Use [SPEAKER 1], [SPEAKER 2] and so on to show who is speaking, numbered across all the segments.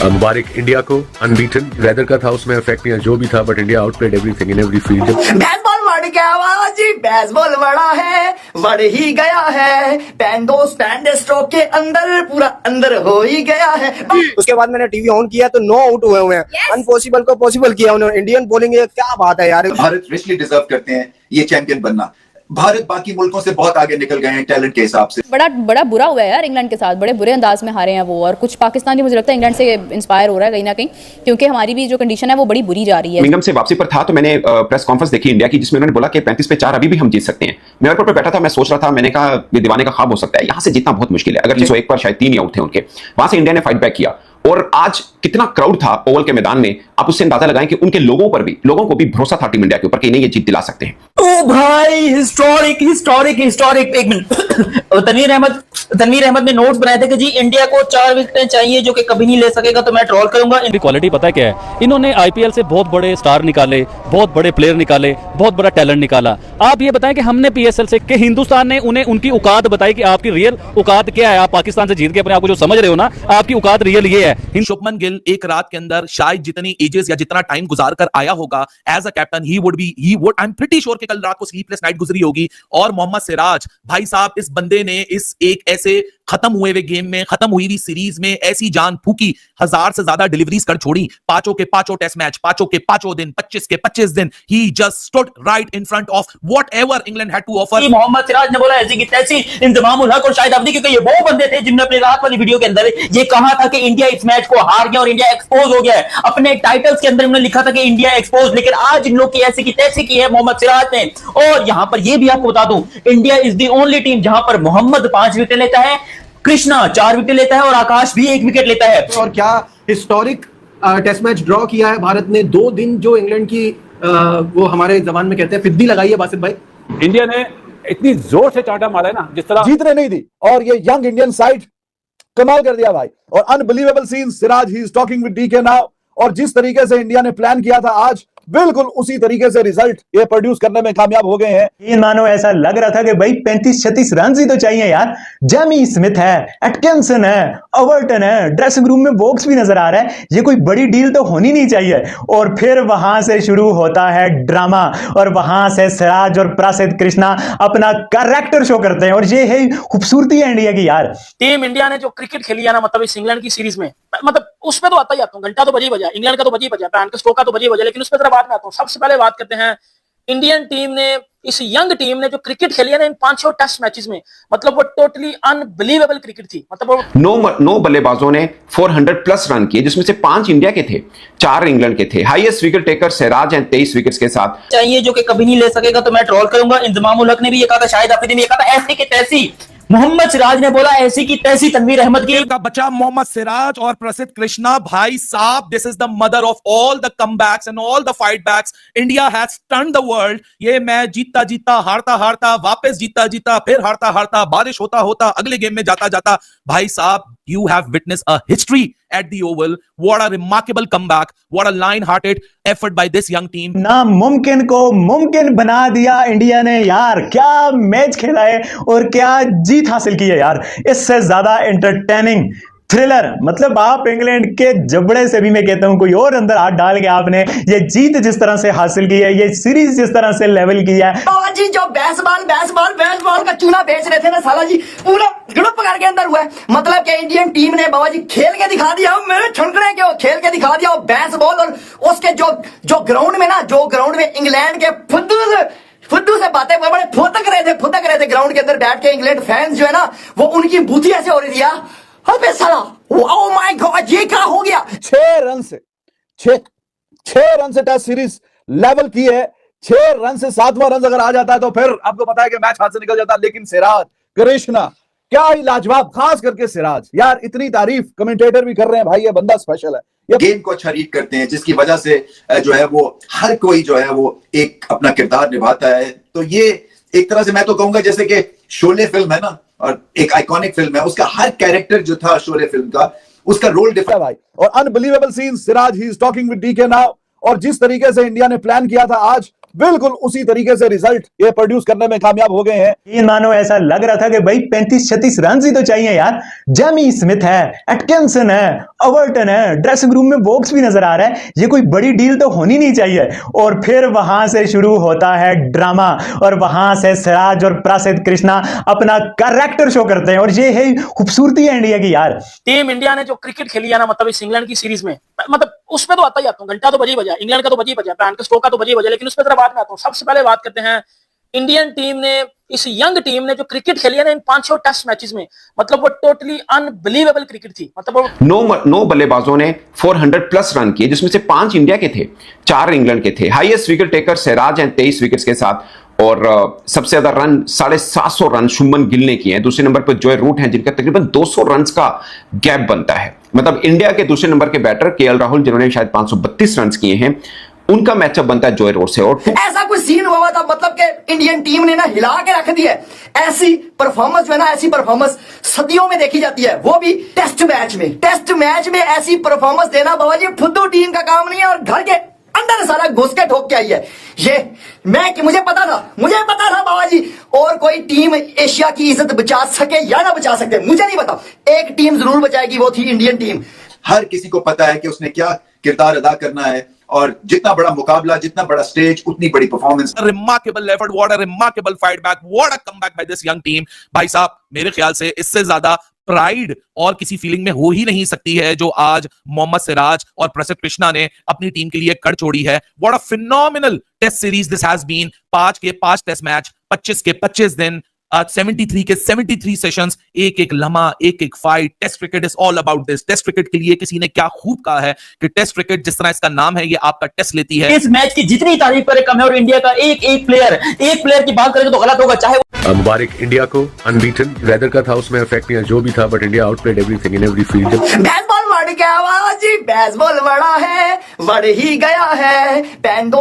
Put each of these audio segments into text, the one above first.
[SPEAKER 1] मुबारक India को, unbeaten. Weather का था उसमें इफेक्ट नहीं है, जो भी था, but India outplayed everything in every field.
[SPEAKER 2] Baseball बढ़ गया बाबा जी, बेसबॉल बड़ा है, बढ़ ही गया है। पैंड स्ट्रोक के अंदर पूरा अंदर हो ही गया है।
[SPEAKER 3] उसके बाद मैंने टीवी ऑन किया तो 9 आउट हुए हैं। अनपॉसिबल को पॉसिबल किया उन्होंने। इंडियन बॉलिंग, क्या बात है यार।
[SPEAKER 4] भारत रिचली डिजर्व करते हैं ये चैंपियन बनना। भारत बाकी मुल्कों से बहुत आगे निकल गए हैं टैलेंट के हिसाब से।
[SPEAKER 5] बड़ा बुरा हुआ है यार इंग्लैंड के साथ, बड़े बुरे अंदाज में हारे हैं वो। और कुछ पाकिस्तानी मुझे लगता है इंग्लैंड से इंस्पायर हो रहा है कहीं ना कहीं, क्योंकि हमारी भी जो कंडीशन है वो बड़ी बुरी जा रही है।
[SPEAKER 6] मिंगम से वापसी पर था तो मैंने प्रेस कॉन्फ्रेंस देखी इंडिया की, जिसमें उन्होंने बोला कि 35 पे 4 अभी भी हम जीत सकते हैं। मैं एयरपोर्ट पर बैठा था, मैं सोच रहा था, मैंने कहा ये दीवाने का ख्वाब हो सकता है, यहाँ से जीतना बहुत मुश्किल है। अगर 101 पर शायद 3 ही आउट थे उनके, वहां से इंडिया ने फाइट बैक किया। और आज कितना क्राउड था ओवल के मैदान में, आप उससे अंदाजा लगाएं कि उनके लोगों को भी भरोसा था टीम इंडिया के ऊपर कि नहीं ये जीत दिला सकते हैं।
[SPEAKER 7] ओ भाई, हिस्टोरिक एक मिनट। तनवीर अहमद ने नोट्स बनाए थे कि जी इंडिया को 4 विकेटें चाहिए जो कि कभी नहीं ले सकेगा, तो मैं ट्रोल करूंगा।
[SPEAKER 8] इनकी क्वालिटी पता है क्या है? इन्होंने आईपीएल से बहुत बड़े स्टार निकाले, बहुत बड़े प्लेयर निकाले, बहुत बड़ा टैलेंट निकाला। आप ये बताएं कि हमने पीएसएल से, कि हिंदुस्तान ने उन्हें उनकी औकात बताई कि आपकी रियल औकात क्या है। आप पाकिस्तान से जीत के अपने आप को जो समझ रहे हो ना, आपकी औकात रियल ये है।
[SPEAKER 9] शुभमन गिल एक रात के अंदर शायद जितनी एजेस या जितना टाइम गुजार कर आया होगा as a captain, he would I am pretty sure कि कल रात को स्लीपलेस नाइट गुजरी होगी। और मोहम्मद सिराज भाई साहब, इस बंदे ने इस एक ऐसे खत्म हुए हुए गेम में, खत्म हुई हुई सीरीज में ऐसी जान फूकी, 1000 से ज्यादा डिलीवरीज कर छोड़ी। 5 के 5 टेस्ट मैच, 5 के 5 दिन, 25 के 25 दिन, he just stood right in front of whatever England had to offer.
[SPEAKER 7] Mohammed Siraj ने बोला ऐसी की तैसी, इंतजाम उल हक और शाहिद अफरीदी, क्योंकि ये वो बंदे थे जिन्होंने अपनी रात वाली वीडियो के अंदर ये कहा था कि इंडिया इस मैच को हार गया और इंडिया एक्सपोज हो गया है। अपने टाइटल्स के अंदर उन्होंने लिखा था कि इंडिया एक्सपोज, लेकिन आज इन लोग की ऐसी की तैसी की है मोहम्मद सिराज ने। और यहां पर यह भी आपको बता दूं, India is the only team जहां पर मोहम्मद 5 विकेट लेता है, कृष्णा 4 विकेट लेता है और आकाश भी 1 विकेट लेता है।
[SPEAKER 3] और क्या हिस्टोरिक टेस्ट मैच ड्रॉ किया है भारत ने। 2 दिन जो इंग्लैंड की वो हमारे जबान में कहते हैं फिद्दी लगाई है बासित भाई।
[SPEAKER 10] इंडिया ने इतनी जोर से चांटा मारा है ना, जिस तरह
[SPEAKER 11] जीतने नहीं दी। और ये यंग इंडियन साइड कमाल कर दिया भाई। और unbelievable scene, Siraj he is talking with DK now. और जिस तरीके से इंडिया ने प्लान किया था, आज बिल्कुल उसी तरीके से रिजल्ट ये प्रोड्यूस करने में कामयाब हो गए हैं।
[SPEAKER 12] मानो ऐसा लग रहा था कि भाई 35-36 रन ही तो चाहिए यार। जेमी स्मिथ है, एटकिंसन है, ओवर्टन है, ड्रेसिंग रूम में बॉक्स भी नजर आ रहा है। ये कोई बड़ी डील तो होनी नहीं चाहिए। और फिर वहां से शुरू होता है ड्रामा, और वहां से सिराज और प्रसिद्ध कृष्णा अपना कैरेक्टर शो करते हैं। और ये है खूबसूरती है इंडिया की यार।
[SPEAKER 7] टीम इंडिया ने जो क्रिकेट खेली है ना, मतलब इस इंग्लैंड की सीरीज में, मतलब उसमें तो आता ही आता हूँ, घंटा तो बजी बजा, इंग्लैंड का तो बजी बजा, पैन स्ट्रोक का तो बजी बजा, लेकिन उसमें बाद में आता हूँ। सबसे पहले बात करते हैं इंडियन टीम ने, इस यंग टीम ने जो क्रिकेट खेली है ना इन 5 टेस्ट मैचेस में, मतलब वो टोटली अनबिलीवेबल क्रिकेट थी। मतलब
[SPEAKER 6] 9 बल्लेबाजों ने 400 प्लस रन किए, जिसमें से 5 इंडिया के थे, 4 इंग्लैंड के थे। हाईएस्ट विकेट टेकर सिराज हैं 23 विकेट्स के साथ।
[SPEAKER 7] चाहिए जो कि कभी नहीं ले सकेगा, तो मैं ट्रोल करूंगा। इंतजाम उल हक ने भी ये कहा था, शाहिद अफरीदी ने ये कहा था, ऐसी की तैसी। मोहम्मद सिराज ने बोला ऐसी की तैसी तनवीर अहमद की
[SPEAKER 9] का बच्चा मोहम्मद सिराज और प्रसिद्ध कृष्णा भाई साहब, this is the mother of all the comebacks and all the fight backs. India has turned the world. ये मैच जीतता जीतता, हारता हारता, वापस जीतता जीतता, फिर हारता हारता, बारिश होता होता, अगले गेम में जाता जाता, भाई साहब you have witnessed a history at the Oval. What a remarkable comeback. What a line-hearted effort by this young team.
[SPEAKER 12] नामुमकिन को मुमकिन बना दिया इंडिया ने यार। क्या मैच खेला है और क्या जीत हासिल की है यार। इससे ज्यादा एंटरटेनिंग थ्रिलर, मतलब आप इंग्लैंड के जबड़े से भी मैं कहता हूं कोई और अंदर हाथ डाल के आपने ये जीत जिस तरह से हासिल की है, ये सीरीज जिस तरह से लेवल की है।
[SPEAKER 2] जी जो बेसबॉल का चूना बेच रहे थे ना साला जी, पूरा ग्रुप पकड़ के अंदर हुआ है। मतलब कि इंडियन टीम ने बाबा जी खेल के दिखा दिया, मेरे छुनकने के खेल के दिखा दिया। बेसबॉल और उसके जो ग्राउंड में ना, जो ग्राउंड में इंग्लैंड के फुद्दू से बातें बड़े फुदक रहे थे ग्राउंड के अंदर बैठ के। इंग्लैंड फैंस जो है ना, वो उनकी बूथी ऐसे हो रही थी, अबे साला ओह माय गॉड ये क्या हो गया।
[SPEAKER 11] 6 रन से टेस्ट सीरीज लेवल की है। 6 रन से 7वां रन अगर आ जाता है तो फिर आपको पता है कि मैच हाथ से निकल जाता है। लेकिन सिराज, कृष्णा, क्या ही लाजवाब, खास करके सिराज यार, इतनी तारीफ कमेंटेटर भी कर रहे हैं भाई, ये बंदा स्पेशल है। ये
[SPEAKER 4] गेम को अच्छा रीड करते हैं, जिसकी वजह से जो है वो हर कोई जो है वो एक अपना किरदार निभाता है। तो ये एक तरह से मैं तो कहूंगा जैसे कि शोले फिल्म है ना, और एक आइकॉनिक फिल्म है, उसका हर कैरेक्टर जो था शोले फिल्म का, उसका रोल डिफरेंट
[SPEAKER 11] भाई। और unbelievable scene, Siraj he is talking with DK now. और जिस तरीके से इंडिया ने प्लान किया था, आज बिल्कुल उसी तरीके से रिजल्ट ये प्रोड्यूस करने में कामयाब हो गए हैं।
[SPEAKER 12] ये मानो ऐसा लग रहा था कि भाई 35-36 रन ही तो चाहिए यार। जेमी स्मिथ है, एटकिंसन है, ओवर्टन है, ड्रेसिंग रूम में वोक्स भी नजर आ रहा है। ये कोई बड़ी डील तो होनी नहीं चाहिए। और फिर वहां से शुरू होता है ड्रामा और वहां से सिराज और प्रसिद्ध कृष्णा अपना कैरेक्टर शो करते हैं और ये है खूबसूरती है इंडिया की यार।
[SPEAKER 7] टीम इंडिया ने जो क्रिकेट खेली है ना, मतलब इस इंग्लैंड की सीरीज में, मतलब उसमें तो आता ही आता हूँ, घंटा तो बजे ही बजा, इंग्लैंड का तो बजे ही बजा, पैन का स्टोक का तो बजे ही बजा, लेकिन उसमें जरा बाद में आता हूँ। सबसे पहले बात करते हैं इंडियन टीम ने, इस यंग टीम ने जो क्रिकेट खेली है ना इन 5-6 टेस्ट मैचेस में, मतलब वो टोटली अनबिलीवेबल क्रिकेट थी। मतलब
[SPEAKER 6] नौ बल्लेबाजों ने 400 प्लस रन किए, जिसमें से 5 इंडिया के थे, 4 इंग्लैंड के थे। हाईएस्ट विकेट टेकर सिराज हैं 23 विकेट्स के साथ, और सबसे ज्यादा रन 750 रन शुभमन गिल ने किए हैं। दूसरे नंबर पर जॉय रूट हैं जिनका तकरीबन 200 रन का गैप बनता है। मतलब इंडिया के दूसरे नंबर के बैटर केएल राहुल जिन्होंने शायद 532 रन किए हैं, उनका मैचअप बनता है जॉय रूट से। और
[SPEAKER 2] ऐसा कुछ सीन हुआ था, मतलब कि इंडियन टीम ने ना हिला के रख दी है। ऐसी परफॉर्मेंस जो है ना, ऐसी परफॉर्मेंस सदियों में देखी जाती है, वो भी टेस्ट मैच में। टेस्ट मैच में ऐसी परफॉर्मेंस देना बाबा जी फुद्दू टीम का काम नहीं है, और घर के अंदर सारा घुस के ठोक के आई है। ये मुझे पता था बाबा जी, और कोई टीम एशिया की इज्जत बचा सके या ना बचा सकते मुझे नहीं पता, एक टीम जरूर बचाएगी, वो थी इंडियन टीम।
[SPEAKER 4] हर किसी को पता है कि उसने क्या किरदार अदा करना है, और जितना बड़ा मुकाबला, जितना बड़ा स्टेज, उतनी बड़ी performance.
[SPEAKER 9] Remarkable effort, what a remarkable fight back, what a comeback by this young team. भाई साहब, मेरे ख्याल से इससे ज्यादा प्राइड और किसी फीलिंग में हो ही नहीं सकती है जो आज मोहम्मद सिराज और प्रसिद्ध कृष्णा ने अपनी टीम के लिए कर छोड़ी है। What a phenomenal test series this has been. 5 के 5 टेस्ट मैच, 25 के 25 दिन, 73 के 73 सेशंस, एक एक लम्हा, एक एक fight. Test cricket is all about this. Test cricket के लिए किसी ने क्या खूब कहा है कि टेस्ट क्रिकेट, जिस तरह इसका नाम है, ये आपका टेस्ट लेती है।
[SPEAKER 7] इस मैच की जितनी तारीफ करें कम है, और इंडिया का एक प्लेयर की बात करें तो गलत होगा, चाहे
[SPEAKER 1] मुबारक इंडिया को, अनबीटन। वेदर का था उसमें इफेक्ट नहीं, जो भी था, but India outplayed everything in every field.
[SPEAKER 2] Baseball बढ़ गया बाबा जी, बेसबॉल बड़ा है, बढ़ ही गया है। पैन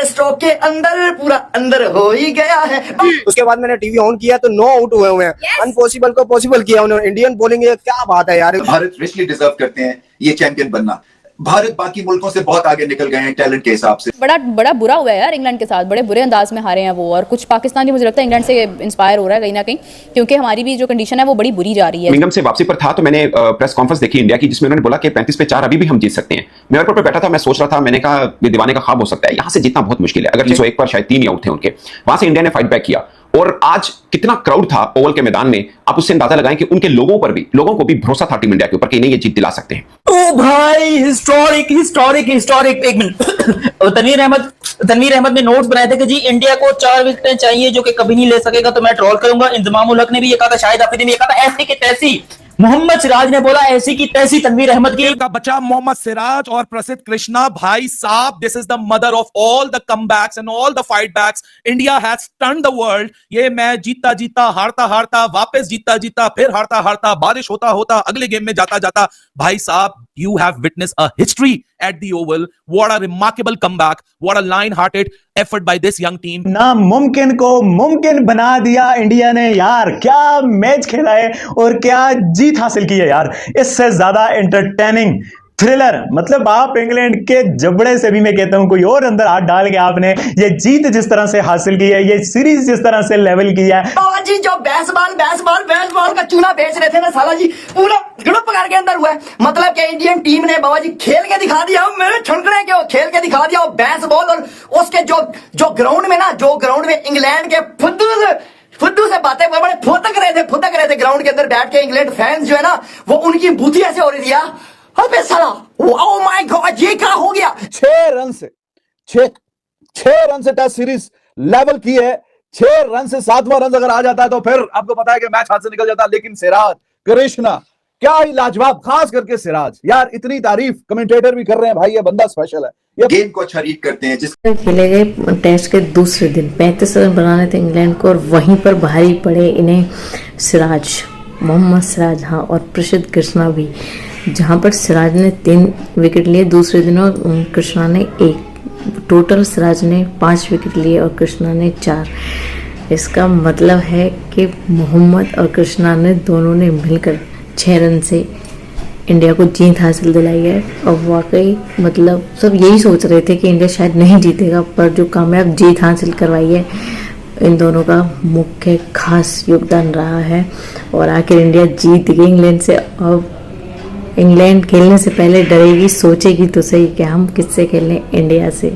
[SPEAKER 2] स्ट्रोक के अंदर पूरा अंदर हो ही गया है।
[SPEAKER 13] उसके बाद मैंने टीवी ऑन किया तो 9 आउट हुए हैं। अनपॉसिबल को पॉसिबल किया उन्होंने। इंडियन बॉलिंग, क्या बात है यार।
[SPEAKER 4] भारत रिचली डिजर्व करते हैं ये चैंपियन बनना। भारत बाकी मुल्कों से बहुत आगे निकल गए हैं टैलेंट के हिसाब से।
[SPEAKER 5] बड़ा बुरा हुआ है यार इंग्लैंड के साथ, बड़े बुरे अंदाज में हारे हैं वो। और कुछ पाकिस्तानी मुझे लगता है इंग्लैंड से इंस्पायर हो रहा है कहीं ना कहीं, क्योंकि हमारी भी जो कंडीशन है वो बड़ी बुरी जा रही है।
[SPEAKER 6] मिंगम से वापसी पर था तो मैंने प्रेस कॉन्फ्रेंस देखी इंडिया की, जिसमें उन्होंने बोला कि 35 पे 4 अभी भी हम जीत सकते हैं। मैं एयरपोर्ट पर बैठा था, मैं सोच रहा था, मैंने कहा ये दीवाने का ख्वाब हो सकता है, यहाँ से जीतना बहुत मुश्किल है। अगर 101 पर शायद 3 ही आउट थे उनके, वहां से इंडिया ने फाइट बैक किया। और आज कितना क्राउड था ओवल के मैदान में, आप उससे अंदाजा लगाएं कि उनके लोगों को भी भरोसा था टीम इंडिया के ऊपर कि नहीं ये जीत दिला सकते हैं।
[SPEAKER 7] ओ भाई, हिस्टोरिक। एक मिनट तनवीर अहमद ने नोट्स बनाए थे कि जी इंडिया को 4 विकेटें चाहिए जो कि कभी नहीं ले सकेगा, तो मैं ट्रोल करूंगा। इंतजाम उल हक ने भी ये कहा था, शाहिद अफरीदी ने ये कहा था, ऐसी की तैसी। मोहम्मद सिराज ने बोला ऐसी की तैसी तनवीर अहमद की
[SPEAKER 9] का बचा मोहम्मद सिराज और प्रसिद्ध कृष्णा। भाई साहब, this is the mother of all the comebacks and all the fight backs. India has stunned the world. ये मैच जीता हारता वापस जीता फिर हारता बारिश होता अगले गेम में जाता। भाई साहब, you have witnessed a history at the Oval. What a remarkable comeback. What a lion-hearted effort by this young team.
[SPEAKER 12] नामुमकिन को मुमकिन बना दिया इंडिया ने यार। क्या मैच खेला है और क्या जीत हासिल की है यार। इससे ज्यादा एंटरटेनिंग थ्रिलर, मतलब आप इंग्लैंड के जबड़े से भी मैं कहता हूं कोई और अंदर हाथ डाल के आपने ये जीत जिस तरह से हासिल की है, ये सीरीज जिस तरह से लेवल की है।
[SPEAKER 2] बाबा जी जो बेसबॉल का चूना बेच रहे थे ना साला जी, पूरा ग्रुप करके अंदर हुआ है। मतलब कि इंडियन टीम ने बाबा जी खेल के दिखा दिया, मेरे छुनकने के खेल के दिखा दिया। बेसबॉल और उसके जो ग्राउंड में इंग्लैंड के फुद्दू से बातें बड़े फुदक रहे थे ग्राउंड के अंदर बैठ के। इंग्लैंड फैंस जो है ना, वो उनकी बूथी ऐसे हो रही थी, अबे साला, ओह माय गॉड, ये क्या हो गया।
[SPEAKER 11] 6 रन से टेस्ट सीरीज लेवल की है। 6 रन से 7वां रन अगर आ जाता है तो फिर आपको पता है कि मैच हाथ से निकल जाता है। लेकिन सिराज, कृष्णा, क्या ही लाजवाब, खास करके सिराज यार, इतनी तारीफ कमेंटेटर भी कर रहे हैं, भाई ये बंदा स्पेशल है। ये
[SPEAKER 4] गेम को अच्छा रीड करते हैं। जिस
[SPEAKER 14] खेले गए टेस्ट के दूसरे दिन 35 रन बनाने थे इंग्लैंड को, और वहीं पर भारी पड़े इन्हें मोहम्मद सिराज, हाँ, और प्रसिद्ध कृष्णा भी। जहां पर सिराज ने 3 विकेट लिए दूसरे दिन और कृष्णा ने 1। टोटल सिराज ने 5 विकेट लिए और कृष्णा ने 4। इसका मतलब है कि मोहम्मद और कृष्णा ने दोनों ने मिलकर 6 रन से इंडिया को जीत हासिल दिलाई है। और वाकई मतलब सब यही सोच रहे थे कि इंडिया शायद नहीं जीतेगा, पर जो कामयाब जीत हासिल करवाई है इन दोनों का मुख्य खास योगदान रहा है। और आखिर इंडिया जीत गई इंग्लैंड से। अब इंग्लैंड खेलने से पहले डरेगी, सोचेगी तो सही कि हम किससे खेलें, इंडिया से।